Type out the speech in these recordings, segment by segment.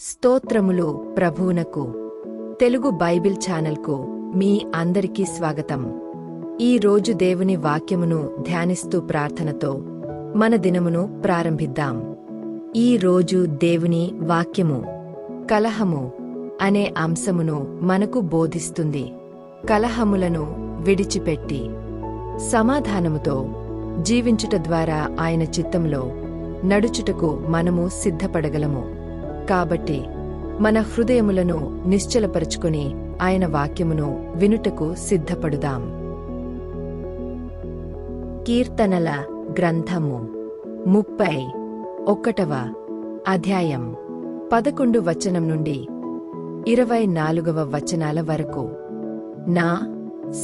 స్తోత్రములు ప్రభువునకు. తెలుగు బైబిల్ ఛానల్కు మీ అందరికీ స్వాగతం. ఈ రోజు దేవుని వాక్యమును ధ్యానిస్తూ ప్రార్థనతో మన దినమును ప్రారంభిద్దాం. ఈ రోజు దేవుని వాక్యము కలహము అనే అంశమును మనకు బోధిస్తుంది. కలహములను విడిచిపెట్టి సమాధానముతో జీవించుట ద్వారా ఆయన చిత్తంలో నడుచుటకు మనము సిద్ధపడగలము. కాబట్టి మన హృదయములను నిశ్చలపరుచుకుని ఆయన వాక్యమును వినుటకు సిద్ధపడుదాం. కీర్తనల గ్రంథము 31వ అధ్యాయం 11 వచనం నుండి 24వ వచనాల వరకు. నా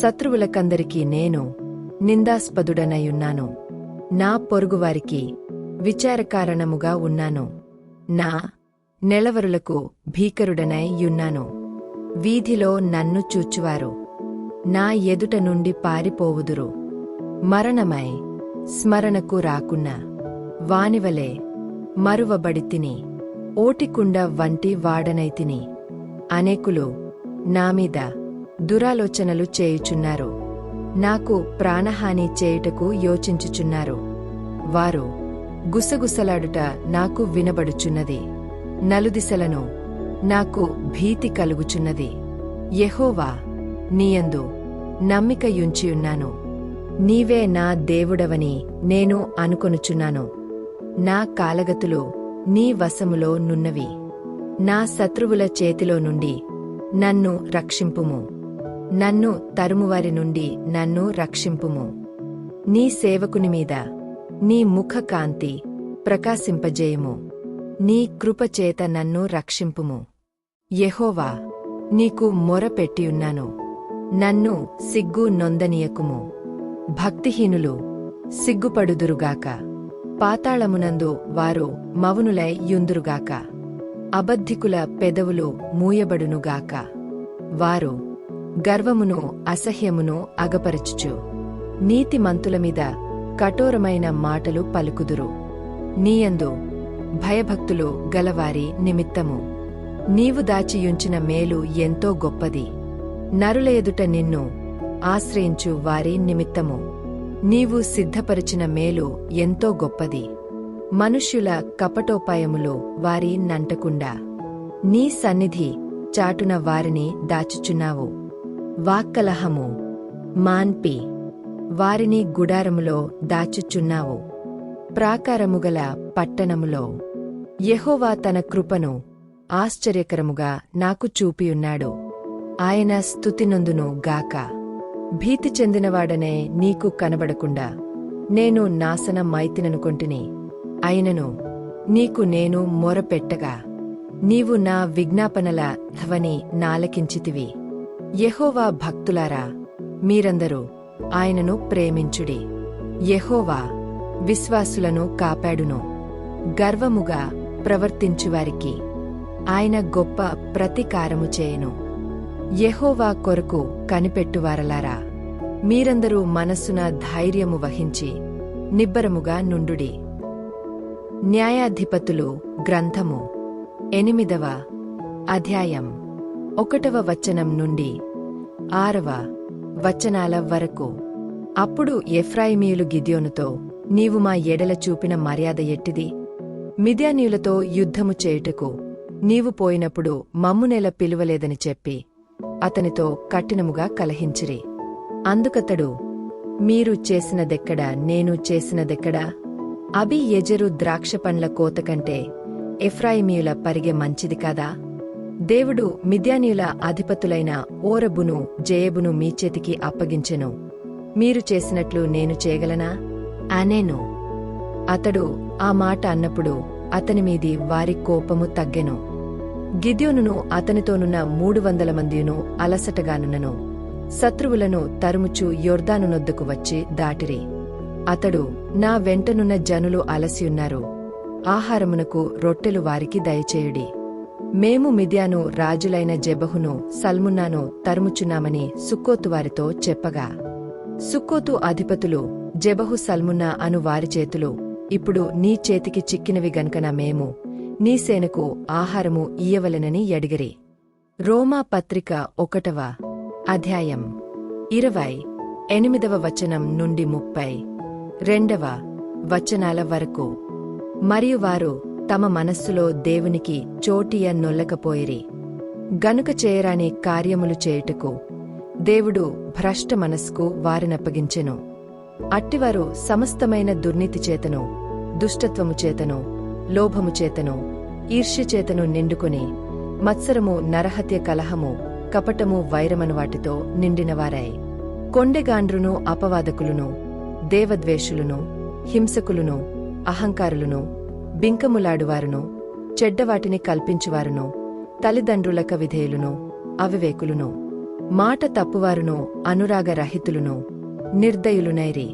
శత్రువులకందరికీ నేను నిందాస్పదుడనయున్నాను. నా పొరుగువారికి విచారకారణముగా ఉన్నాను. నా నెలవరులకు భీకరుడనై యున్నాను. వీధిలో నన్ను చూచువారు నా ఎదుట నుండి పారిపోవుదురు. మరణమై స్మరణకు రాకున్నా వానివలే మరువబడితిని. ఓటికుండ వంటి వాడనైతిని. అనేకులు నామీద దురాలోచనలు చేయుచున్నారు. నాకు ప్రాణహాని చేయుటకు యోచించుచున్నారు. వారు గుసగుసలాడుట నాకు వినబడుచున్నది. నలుదిశలను నాకు భీతి కలుగుచున్నది. యెహోవా, నీయందు నమ్మికయుంచియున్నాను. నీవే నా దేవుడవని నేను అనుకొనుచున్నాను. నా కాలగతులు నీ వశములో నున్నవి. నా శత్రువుల చేతిలో నుండి నన్ను రక్షింపుము. నన్ను తరుమువారి నుండి నన్ను రక్షింపుము. నీ సేవకుని మీద నీ ముఖ కాంతి ప్రకాశింపజేయుము. నీ కృపచేత నన్ను రక్షింపుము. యెహోవా, నీకు మొరపెట్టియున్నాను. నన్ను సిగ్గు నొందనీయకుము. భక్తిహీనులు సిగ్గుపడుదురుగాక. పాతాళమునందు వారు మౌనులై యుందురుగాక. అబద్ధికుల పెదవులు మూయబడునుగాక. వారు గర్వమును అసహ్యమును అగపరచుచు నీతిమంతుల మీద కఠోరమైన మాటలు పలుకుదురు. నీయందు భయభక్తులు గలవారి నిమిత్తము నీవు దాచియుంచిన మేలు ఎంతో గొప్పది. నరుల ఎదుట నిన్ను ఆశ్రయించు వారి నిమిత్తము నీవు సిద్ధపరిచిన మేలు ఎంతో గొప్పది. మనుష్యుల కపటోపాయములు వారి నంటకుండా నీ సన్నిధి చాటున వారిని దాచుచున్నావు. వాక్కలహము మాన్పి వారిని గుడారములో దాచుచున్నావు. ప్రాకారముగల పట్టణములో యెహోవా తన కృపను ఆశ్చర్యకరముగా నాకు చూపియున్నాడు. ఆయన స్తుతినొందును గాక. భీతి చెందినవాడనే నీకు కనబడకుండా నేను నాశనమైతిననుకొంటిని. అయినను నీకు నేను మొరపెట్టగా నీవు నా విజ్ఞాపనల ధ్వని నాలకించితివి. యెహోవా భక్తులారా, మీరందరూ ఆయనను ప్రేమించుడి. యెహోవా విశ్వాసులను కాపాడును. గర్వముగా ప్రవర్తించువారికి ఆయన గొప్ప ప్రతీకారము చేయును. యెహోవా కొరకు కనిపెట్టువారలారా, మీరందరూ మనస్సున ధైర్యము వహించి నిబ్బరముగా నుండుడి. న్యాయాధిపతులు గ్రంథము 8వ అధ్యాయం 1వ వచనం నుండి 6వ వచనాల వరకు. అప్పుడు ఎఫ్రాయిమీయులు గిద్యోనుతో, నీవు మా ఎడల చూపిన మర్యాద ఎట్టిది? మిద్యానీయులతో యుద్ధము చేయుటకు నీవు పోయినప్పుడు మమ్మునెల పిలువలేదని చెప్పి అతనితో కఠినముగా కలహించిరి. అందుకతడు, మీరు చేసినదెక్కడా, నేను చేసినదెక్కడా? అబీ ఎజెరు ద్రాక్షపండ్ల కోతకంటే ఎఫ్రాయిమీయుల పరిగె మంచిది కాదా? దేవుడు మిద్యానీయుల అధిపతులైన ఓరబును జేయబును మీ చేతికి అప్పగించెను. మీరు చేసినట్లు నేను చేయగలనా అనేను. అతడు ఆ మాట అన్నప్పుడు అతని మీది వారి కోపము తగ్గెను. గిద్యోనును అతనితోనున్న 300 మందియును అలసటగానున్నను శత్రువులను తరుముచు యొర్దాను నొద్దకు వచ్చి దాటిరి. అతడు, నా వెంటనున్న జనులు అలసియున్నారు. ఆహారమునకు రొట్టెలు వారికి దయచేయుడి. మేము మిద్యాను రాజులైన జెబహును సల్మున్నాను తరుముచున్నామని సుక్కోతు వారితో చెప్పగా, సుక్కోతు అధిపతులు జెబహు సల్మున్నా అను వారి చేతులు ఇప్పుడు నీ చేతికి చిక్కినవి గనుకన మేము నీ సేనకు ఆహారము ఇయ్యవలెనని అడిగిరి. రోమా పత్రిక 1వ అధ్యాయం 28వ వచనం నుండి 32వ వచనాల వరకు. మరియు వారు తమ మనస్సులో దేవునికి చోటియ నొల్లకపోయిరి గనుక చేయరాని కార్యములు చేయుటకు దేవుడు భ్రష్ట మనస్కు వారినప్పగించెను. అట్టివారు సమస్తమైన దుర్నీతి చేతను, దుష్టత్వము చేతను, లోభము చేతను, ఈర్ష్య చేతను నిండుకొని మత్సరము, నరహత్య, కలహము, కపటము, వైరమను వాటితో నిండినవారై కొండెగాండ్రును, అపవాదకులును, దేవద్వేషులును, హింసకులును, అహంకారులును, బింకములాడువారును, చెడ్డవాటిని కల్పించువారును, తల్లిదండ్రులక విధేయులును, అవివేకులును, మాట తప్పువారును, అనురాగరహితులును, నిర్దయులునైరి.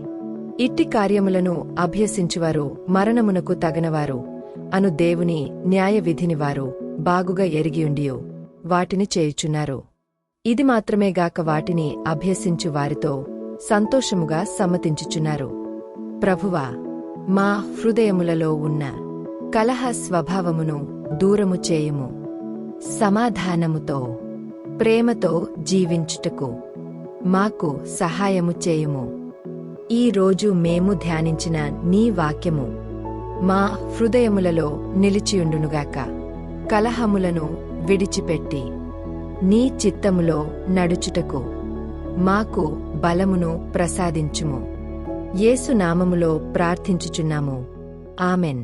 ఇట్టి కార్యములను అభ్యసించువారు మరణమునకు తగనవారు అను దేవుని న్యాయ విధిని వారు బాగుగా ఎరిగియుండియు వాటిని చేయుచున్నారు. ఇది మాత్రమేగాక వాటిని అభ్యసించు వారితో సంతోషముగా సమ్మతించుచున్నారు. ప్రభువా, మా హృదయములలో ఉన్న కలహ స్వభావమును దూరము చేయుము. సమాధానముతో, ప్రేమతో జీవించుటకు మాకు సహాయము చేయుము. ఈ రోజు మేము ధ్యానించిన నీ వాక్యము మా హృదయములలో నిలిచియుండునుగాక. కలహములను విడిచిపెట్టి నీ చిత్తములో నడుచుటకు మాకు బలమును ప్రసాదించుము. యేసు నామములో ప్రార్థించుచున్నాము. ఆమెన్.